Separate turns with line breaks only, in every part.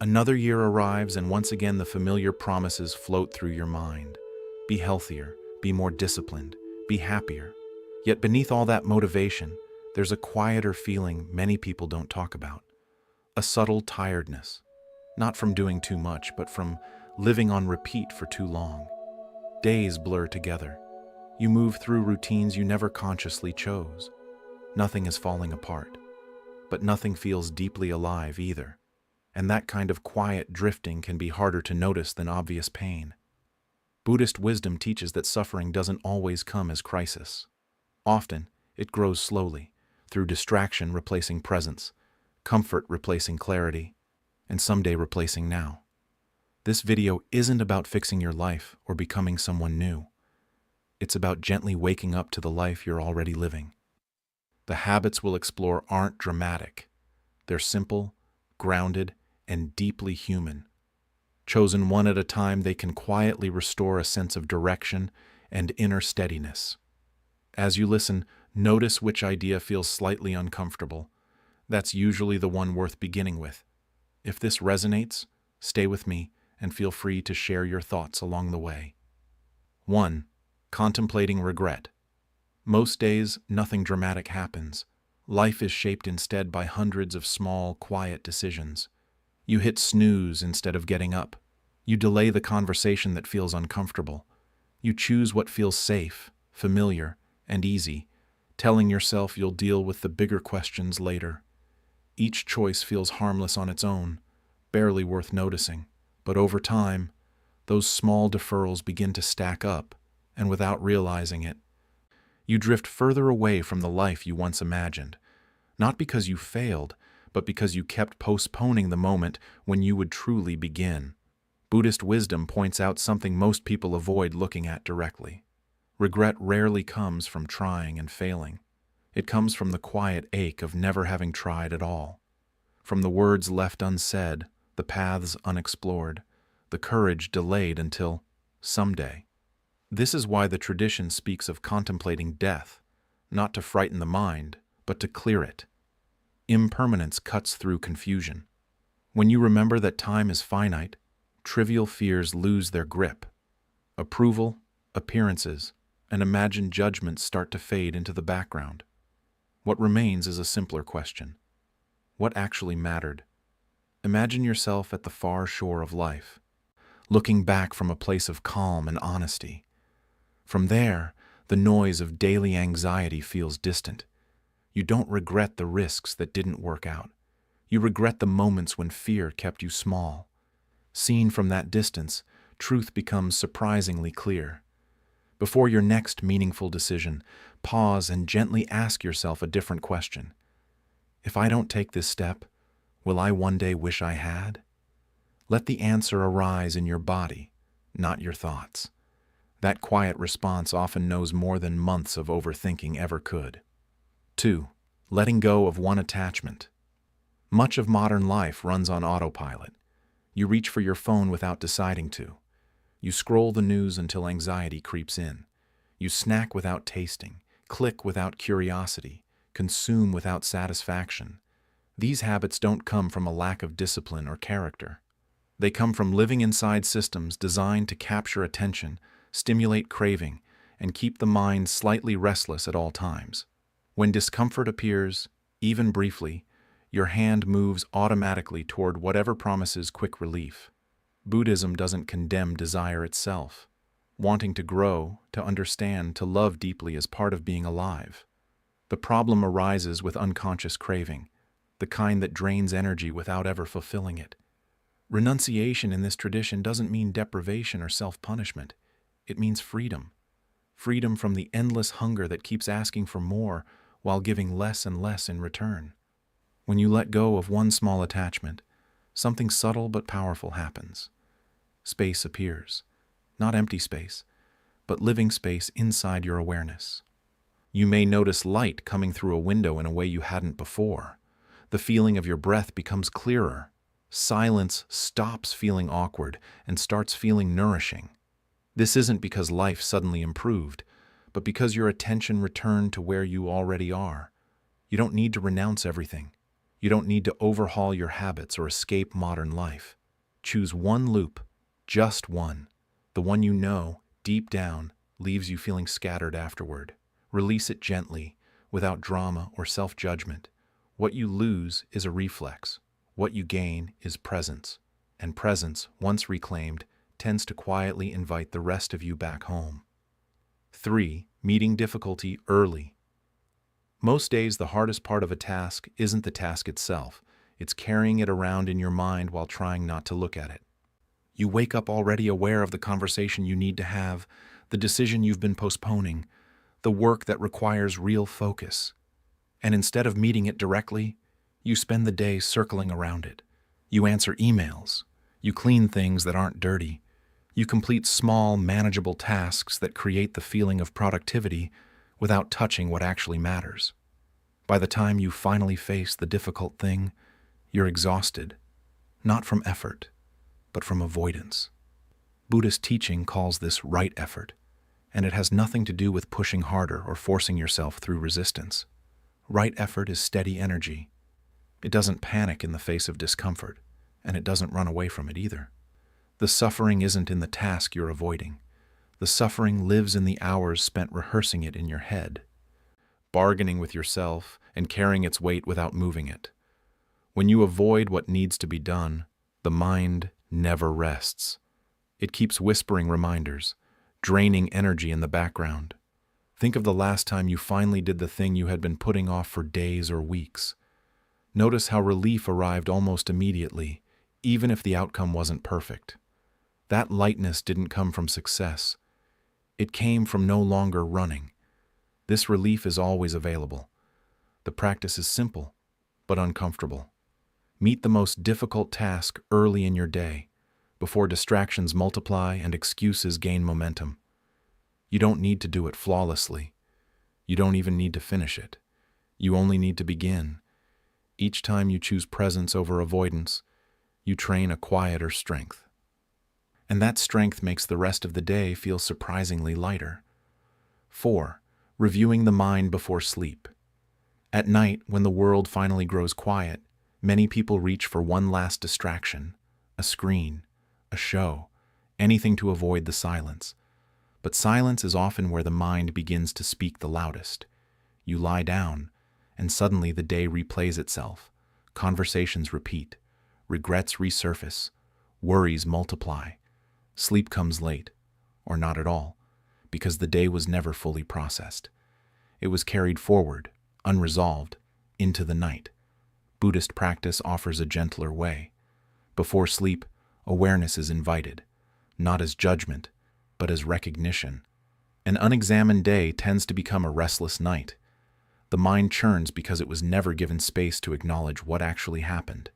Another year arrives, and once again the familiar promises float through your mind. Be healthier, be more disciplined, be happier. Yet beneath all that motivation, there's a quieter feeling many people don't talk about. A subtle tiredness, not from doing too much, but from living on repeat for too long. Days blur together. You move through routines you never consciously chose. Nothing is falling apart, but nothing feels deeply alive either. And that kind of quiet drifting can be harder to notice than obvious pain. Buddhist wisdom teaches that suffering doesn't always come as crisis. Often, it grows slowly, through distraction replacing presence, comfort replacing clarity, and someday replacing now. This video isn't about fixing your life or becoming someone new. It's about gently waking up to the life you're already living. The habits we'll explore aren't dramatic. They're simple, grounded, and deeply human. Chosen one at a time, they can quietly restore a sense of direction and inner steadiness. As you listen, notice which idea feels slightly uncomfortable. That's usually the one worth beginning with. If this resonates, stay with me and feel free to share your thoughts along the way. 1. Contemplating regret. Most days, nothing dramatic happens. Life is shaped instead by hundreds of small, quiet decisions. You hit snooze instead of getting up. You delay the conversation that feels uncomfortable. You choose what feels safe, familiar, and easy, telling yourself you'll deal with the bigger questions later. Each choice feels harmless on its own, barely worth noticing. But over time, those small deferrals begin to stack up, and without realizing it, you drift further away from the life you once imagined, not because you failed, but because you kept postponing the moment when you would truly begin. Buddhist wisdom points out something most people avoid looking at directly. Regret rarely comes from trying and failing. It comes from the quiet ache of never having tried at all. From the words left unsaid, the paths unexplored, the courage delayed until someday. This is why the tradition speaks of contemplating death, not to frighten the mind, but to clear it. Impermanence cuts through confusion. When you remember that time is finite, trivial fears lose their grip. Approval, appearances, and imagined judgments start to fade into the background. What remains is a simpler question. What actually mattered? Imagine yourself at the far shore of life, looking back from a place of calm and honesty. From there, the noise of daily anxiety feels distant. You don't regret the risks that didn't work out. You regret the moments when fear kept you small. Seen from that distance, truth becomes surprisingly clear. Before your next meaningful decision, pause and gently ask yourself a different question. If I don't take this step, will I one day wish I had? Let the answer arise in your body, not your thoughts. That quiet response often knows more than months of overthinking ever could. 2. Letting go of one attachment. Much of modern life runs on autopilot. You reach for your phone without deciding to. You scroll the news until anxiety creeps in. You snack without tasting, click without curiosity, consume without satisfaction. These habits don't come from a lack of discipline or character. They come from living inside systems designed to capture attention, stimulate craving, and keep the mind slightly restless at all times. When discomfort appears, even briefly, your hand moves automatically toward whatever promises quick relief. Buddhism doesn't condemn desire itself. Wanting to grow, to understand, to love deeply is part of being alive. The problem arises with unconscious craving, the kind that drains energy without ever fulfilling it. Renunciation in this tradition doesn't mean deprivation or self-punishment. It means freedom. Freedom from the endless hunger that keeps asking for more while giving less and less in return. When you let go of one small attachment, something subtle but powerful happens. Space appears. Not empty space, but living space inside your awareness. You may notice light coming through a window in a way you hadn't before. The feeling of your breath becomes clearer. Silence stops feeling awkward and starts feeling nourishing. This isn't because life suddenly improved, but because your attention returned to where you already are. You don't need to renounce everything. You don't need to overhaul your habits or escape modern life. Choose one loop, just one, the one you know, deep down, leaves you feeling scattered afterward. Release it gently, without drama or self-judgment. What you lose is a reflex. What you gain is presence. And presence, once reclaimed, tends to quietly invite the rest of you back home. 3. Meeting difficulty early. Most days, the hardest part of a task isn't the task itself. It's carrying it around in your mind while trying not to look at it. You wake up already aware of the conversation you need to have, the decision you've been postponing, the work that requires real focus. And instead of meeting it directly, you spend the day circling around it. You answer emails. You clean things that aren't dirty. You complete small, manageable tasks that create the feeling of productivity without touching what actually matters. By the time you finally face the difficult thing, you're exhausted, not from effort, but from avoidance. Buddhist teaching calls this right effort, and it has nothing to do with pushing harder or forcing yourself through resistance. Right effort is steady energy. It doesn't panic in the face of discomfort, and it doesn't run away from it either. The suffering isn't in the task you're avoiding. The suffering lives in the hours spent rehearsing it in your head, bargaining with yourself and carrying its weight without moving it. When you avoid what needs to be done, the mind never rests. It keeps whispering reminders, draining energy in the background. Think of the last time you finally did the thing you had been putting off for days or weeks. Notice how relief arrived almost immediately, even if the outcome wasn't perfect. That lightness didn't come from success. It came from no longer running. This relief is always available. The practice is simple, but uncomfortable. Meet the most difficult task early in your day, before distractions multiply and excuses gain momentum. You don't need to do it flawlessly. You don't even need to finish it. You only need to begin. Each time you choose presence over avoidance, you train a quieter strength. And that strength makes the rest of the day feel surprisingly lighter. 4. Reviewing the mind before sleep. At night, when the world finally grows quiet, many people reach for one last distraction, a screen, a show, anything to avoid the silence. But silence is often where the mind begins to speak the loudest. You lie down, and suddenly the day replays itself. Conversations repeat, regrets resurface, worries multiply. Sleep comes late, or not at all, because the day was never fully processed. It was carried forward, unresolved, into the night. Buddhist practice offers a gentler way. Before sleep, awareness is invited, not as judgment, but as recognition. An unexamined day tends to become a restless night. The mind churns because it was never given space to acknowledge what actually happened.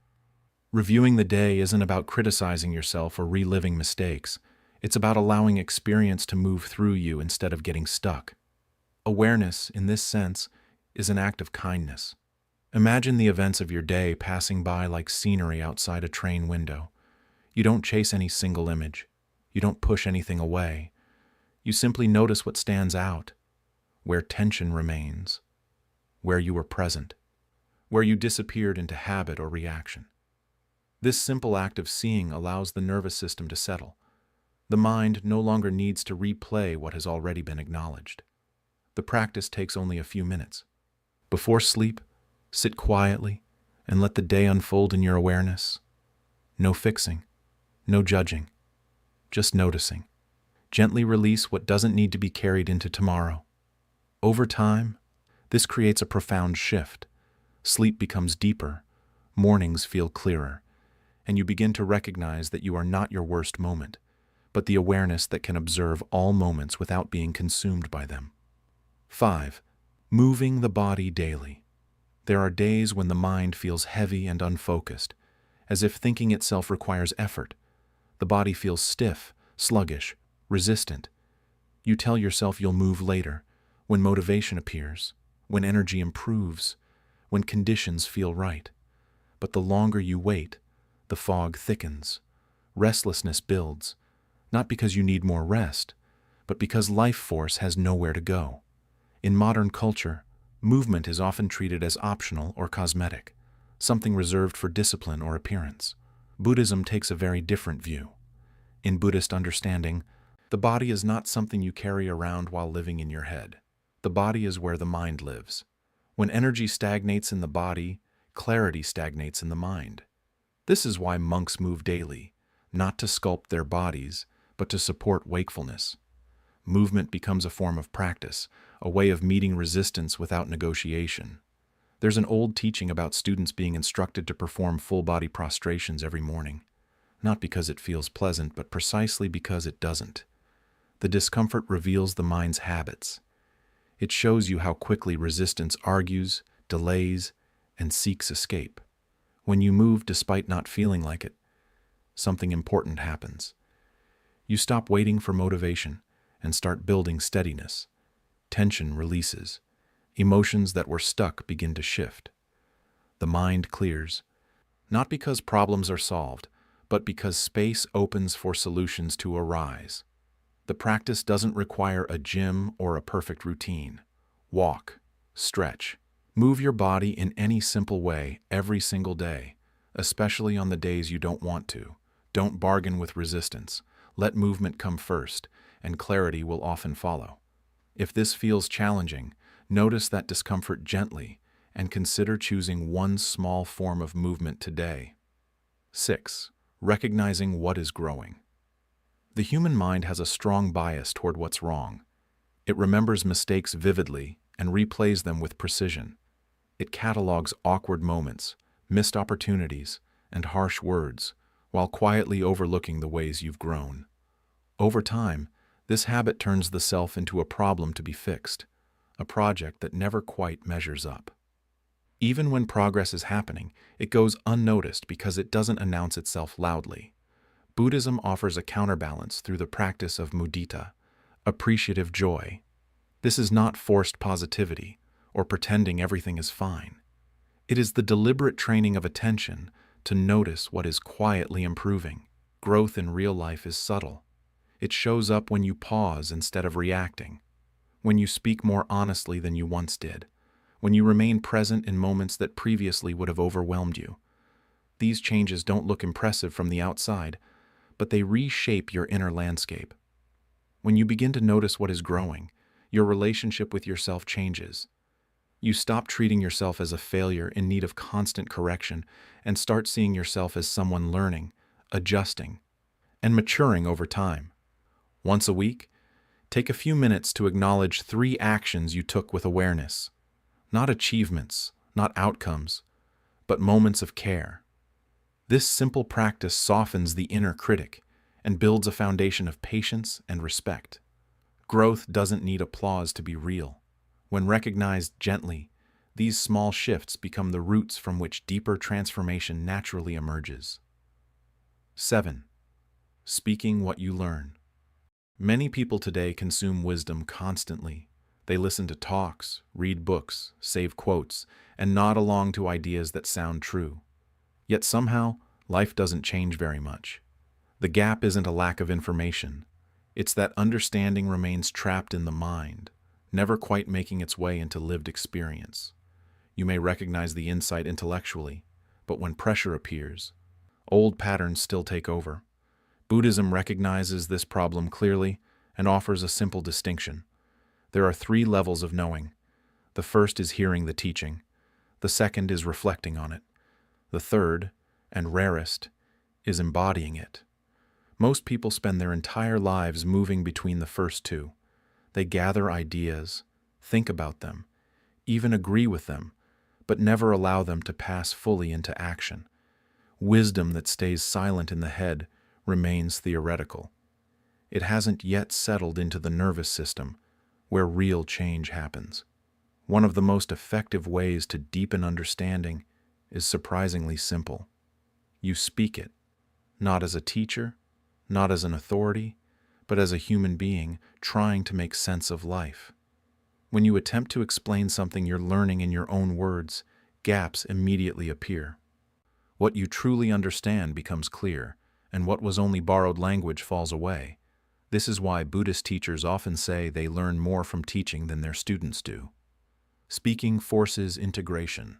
Reviewing the day isn't about criticizing yourself or reliving mistakes. It's about allowing experience to move through you instead of getting stuck. Awareness, in this sense, is an act of kindness. Imagine the events of your day passing by like scenery outside a train window. You don't chase any single image. You don't push anything away. You simply notice what stands out, where tension remains, where you were present, where you disappeared into habit or reaction. This simple act of seeing allows the nervous system to settle. The mind no longer needs to replay what has already been acknowledged. The practice takes only a few minutes. Before sleep, sit quietly and let the day unfold in your awareness. No fixing, no judging, just noticing. Gently release what doesn't need to be carried into tomorrow. Over time, this creates a profound shift. Sleep becomes deeper, mornings feel clearer, and you begin to recognize that you are not your worst moment, but the awareness that can observe all moments without being consumed by them. 5. Moving the body daily. There are days when the mind feels heavy and unfocused, as if thinking itself requires effort. The body feels stiff, sluggish, resistant. You tell yourself you'll move later, when motivation appears, when energy improves, when conditions feel right. But the longer you wait, the fog thickens. Restlessness builds, not because you need more rest, but because life force has nowhere to go. In modern culture, movement is often treated as optional or cosmetic, something reserved for discipline or appearance. Buddhism takes a very different view. In Buddhist understanding, the body is not something you carry around while living in your head. The body is where the mind lives. When energy stagnates in the body, clarity stagnates in the mind. This is why monks move daily, not to sculpt their bodies, but to support wakefulness. Movement becomes a form of practice, a way of meeting resistance without negotiation. There's an old teaching about students being instructed to perform full-body prostrations every morning, not because it feels pleasant, but precisely because it doesn't. The discomfort reveals the mind's habits. It shows you how quickly resistance argues, delays, and seeks escape. When you move despite not feeling like it, something important happens. You stop waiting for motivation and start building steadiness. Tension releases. Emotions that were stuck begin to shift. The mind clears, not because problems are solved, but because space opens for solutions to arise. The practice doesn't require a gym or a perfect routine. Walk, stretch, move your body in any simple way every single day, especially on the days you don't want to. Don't bargain with resistance. Let movement come first, and clarity will often follow. If this feels challenging, notice that discomfort gently and consider choosing one small form of movement today. 6. Recognizing what is growing. The human mind has a strong bias toward what's wrong. It remembers mistakes vividly and replays them with precision. It catalogs awkward moments, missed opportunities, and harsh words, while quietly overlooking the ways you've grown. Over time, this habit turns the self into a problem to be fixed, a project that never quite measures up. Even when progress is happening, it goes unnoticed because it doesn't announce itself loudly. Buddhism offers a counterbalance through the practice of mudita, appreciative joy. This is not forced positivity or pretending everything is fine. It is the deliberate training of attention to notice what is quietly improving. Growth in real life is subtle. It shows up when you pause instead of reacting, when you speak more honestly than you once did, when you remain present in moments that previously would have overwhelmed you. These changes don't look impressive from the outside, but they reshape your inner landscape. When you begin to notice what is growing, your relationship with yourself changes. You stop treating yourself as a failure in need of constant correction and start seeing yourself as someone learning, adjusting, and maturing over time. Once a week, take a few minutes to acknowledge 3 actions you took with awareness. Not achievements, not outcomes, but moments of care. This simple practice softens the inner critic and builds a foundation of patience and respect. Growth doesn't need applause to be real. When recognized gently, these small shifts become the roots from which deeper transformation naturally emerges. 7. Speaking what you learn. Many people today consume wisdom constantly. They listen to talks, read books, save quotes, and nod along to ideas that sound true. Yet somehow, life doesn't change very much. The gap isn't a lack of information. It's that understanding remains trapped in the mind, never quite making its way into lived experience. You may recognize the insight intellectually, but when pressure appears, old patterns still take over. Buddhism recognizes this problem clearly and offers a simple distinction. There are 3 levels of knowing. The first is hearing the teaching. The second is reflecting on it. The third, and rarest, is embodying it. Most people spend their entire lives moving between the first 2. They gather ideas, think about them, even agree with them, but never allow them to pass fully into action. Wisdom that stays silent in the head remains theoretical. It hasn't yet settled into the nervous system, where real change happens. One of the most effective ways to deepen understanding is surprisingly simple. You speak it, not as a teacher, not as an authority, but as a human being trying to make sense of life. When you attempt to explain something you're learning in your own words, gaps immediately appear. What you truly understand becomes clear, and what was only borrowed language falls away. This is why Buddhist teachers often say they learn more from teaching than their students do. Speaking forces integration.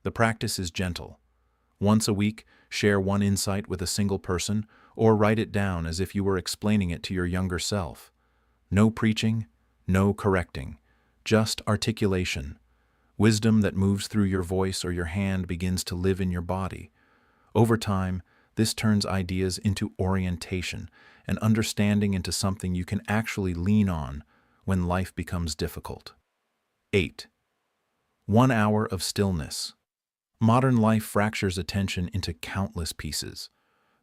The practice is gentle. Once a week, share one insight with a single person, or write it down as if you were explaining it to your younger self. No preaching, no correcting, just articulation. Wisdom that moves through your voice or your hand begins to live in your body. Over time, this turns ideas into orientation and understanding into something you can actually lean on when life becomes difficult. 8. 1 hour of stillness. Modern life fractures attention into countless pieces.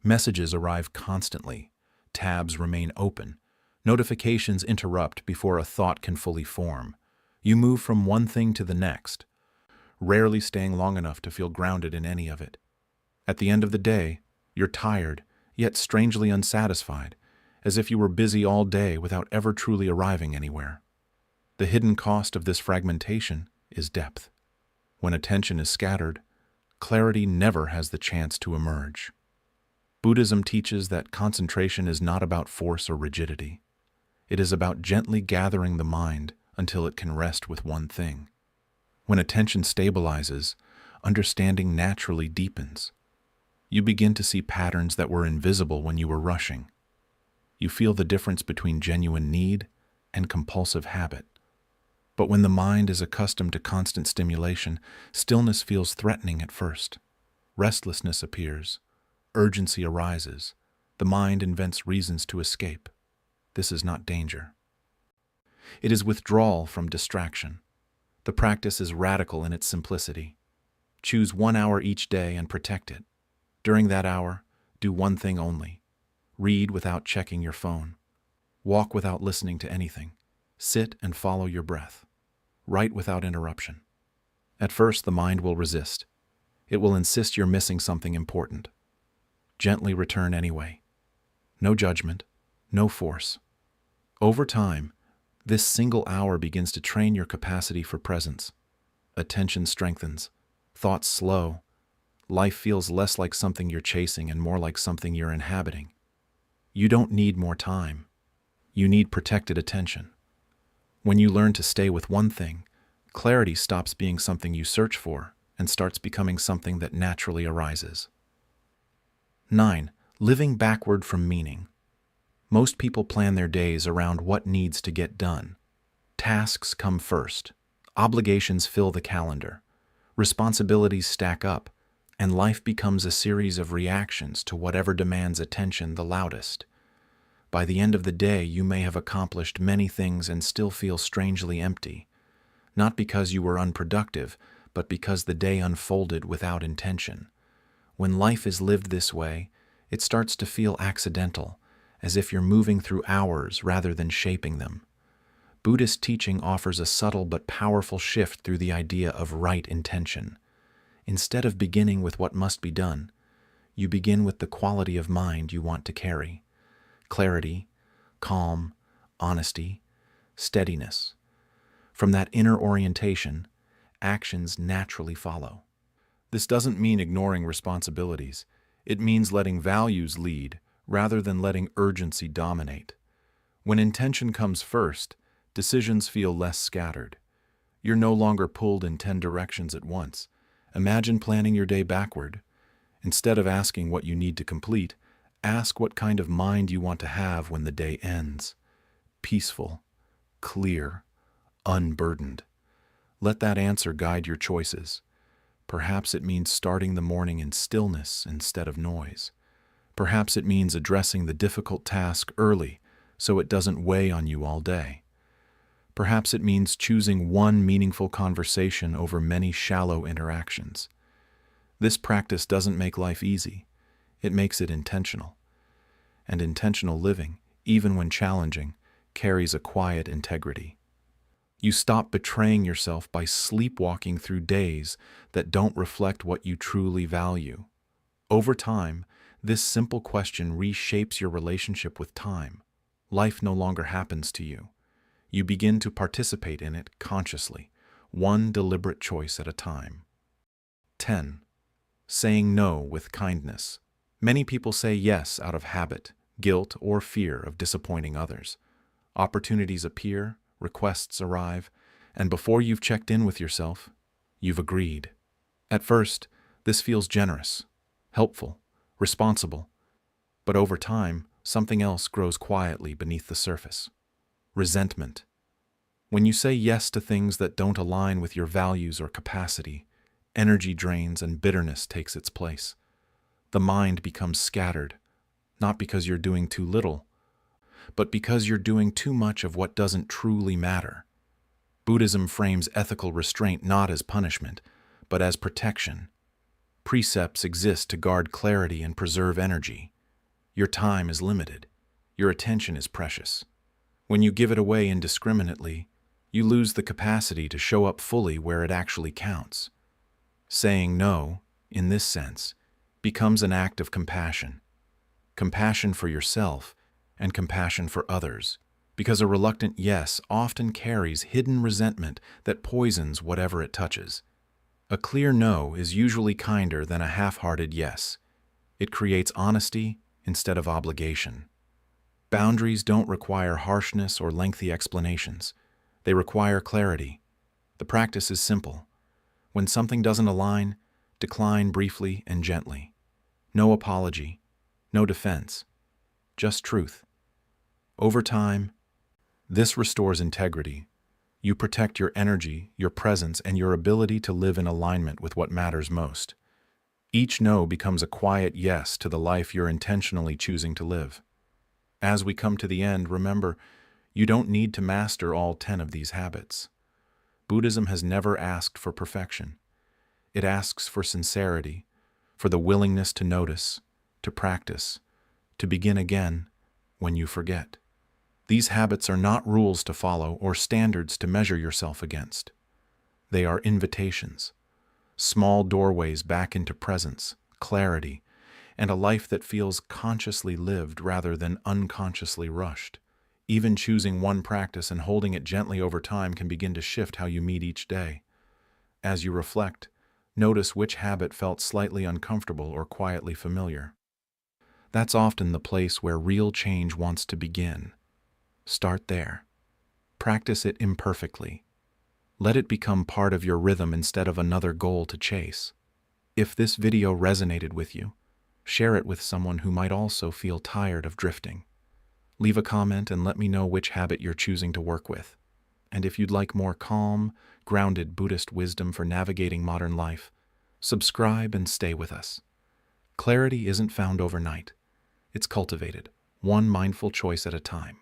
Messages arrive constantly. Tabs remain open. Notifications interrupt before a thought can fully form. You move from one thing to the next, rarely staying long enough to feel grounded in any of it. At the end of the day, you're tired, yet strangely unsatisfied, as if you were busy all day without ever truly arriving anywhere. The hidden cost of this fragmentation is depth. When attention is scattered, clarity never has the chance to emerge. Buddhism teaches that concentration is not about force or rigidity. It is about gently gathering the mind until it can rest with one thing. When attention stabilizes, understanding naturally deepens. You begin to see patterns that were invisible when you were rushing. You feel the difference between genuine need and compulsive habit. But when the mind is accustomed to constant stimulation, stillness feels threatening at first. Restlessness appears. Urgency arises. The mind invents reasons to escape. This is not danger. It is withdrawal from distraction. The practice is radical in its simplicity. Choose 1 hour each day and protect it. During that hour, do one thing only. Read without checking your phone. Walk without listening to anything. Sit and follow your breath. Write without interruption. At first, the mind will resist. It will insist you're missing something important. Gently return anyway. No judgment, no force. Over time, this single hour begins to train your capacity for presence. Attention strengthens. Thoughts slow. Life feels less like something you're chasing and more like something you're inhabiting. You don't need more time. You need protected attention. When you learn to stay with one thing, clarity stops being something you search for and starts becoming something that naturally arises. 9. Living backward from meaning. Most people plan their days around what needs to get done. Tasks come first. Obligations fill the calendar. Responsibilities stack up, and life becomes a series of reactions to whatever demands attention the loudest. By the end of the day, you may have accomplished many things and still feel strangely empty, not because you were unproductive, but because the day unfolded without intention. When life is lived this way, it starts to feel accidental, as if you're moving through hours rather than shaping them. Buddhist teaching offers a subtle but powerful shift through the idea of right intention. Instead of beginning with what must be done, you begin with the quality of mind you want to carry. Clarity, calm, honesty, steadiness. From that inner orientation, actions naturally follow. This doesn't mean ignoring responsibilities. It means letting values lead rather than letting urgency dominate. When intention comes first, decisions feel less scattered. You're no longer pulled in 10 directions at once. Imagine planning your day backward. Instead of asking what you need to complete, ask what kind of mind you want to have when the day ends. Peaceful, clear, unburdened. Let that answer guide your choices. Perhaps it means starting the morning in stillness instead of noise. Perhaps it means addressing the difficult task early so it doesn't weigh on you all day. Perhaps it means choosing one meaningful conversation over many shallow interactions. This practice doesn't make life easy. It makes it intentional. And intentional living, even when challenging, carries a quiet integrity. You stop betraying yourself by sleepwalking through days that don't reflect what you truly value. Over time, this simple question reshapes your relationship with time. Life no longer happens to you. You begin to participate in it consciously, one deliberate choice at a time. 10. Saying no with kindness. Many people say yes out of habit, guilt, or fear of disappointing others. Opportunities appear, requests arrive, and before you've checked in with yourself, you've agreed. At first, this feels generous, helpful, responsible, but over time, something else grows quietly beneath the surface. Resentment. When you say yes to things that don't align with your values or capacity, energy drains and bitterness takes its place. The mind becomes scattered, not because you're doing too little, but because you're doing too much of what doesn't truly matter. Buddhism frames ethical restraint not as punishment, but as protection. Precepts exist to guard clarity and preserve energy. Your time is limited. Your attention is precious. When you give it away indiscriminately, you lose the capacity to show up fully where it actually counts. Saying no, in this sense, becomes an act of compassion. Compassion for yourself and compassion for others, because a reluctant yes often carries hidden resentment that poisons whatever it touches. A clear no is usually kinder than a half-hearted yes. It creates honesty instead of obligation. Boundaries don't require harshness or lengthy explanations. They require clarity. The practice is simple. When something doesn't align, decline briefly and gently. No apology, no defense, just truth. Over time, this restores integrity. You protect your energy, your presence, and your ability to live in alignment with what matters most. Each no becomes a quiet yes to the life you're intentionally choosing to live. As we come to the end, remember, you don't need to master all 10 of these habits. Buddhism has never asked for perfection. It asks for sincerity, for the willingness to notice, to practice, to begin again when you forget. These habits are not rules to follow or standards to measure yourself against. They are invitations, small doorways back into presence, clarity, and a life that feels consciously lived rather than unconsciously rushed. Even choosing one practice and holding it gently over time can begin to shift how you meet each day. As you reflect, notice which habit felt slightly uncomfortable or quietly familiar. That's often the place where real change wants to begin. Start there. Practice it imperfectly. Let it become part of your rhythm instead of another goal to chase. If this video resonated with you, share it with someone who might also feel tired of drifting. Leave a comment and let me know which habit you're choosing to work with. And if you'd like more calm, grounded Buddhist wisdom for navigating modern life, subscribe and stay with us. Clarity isn't found overnight. It's cultivated, one mindful choice at a time.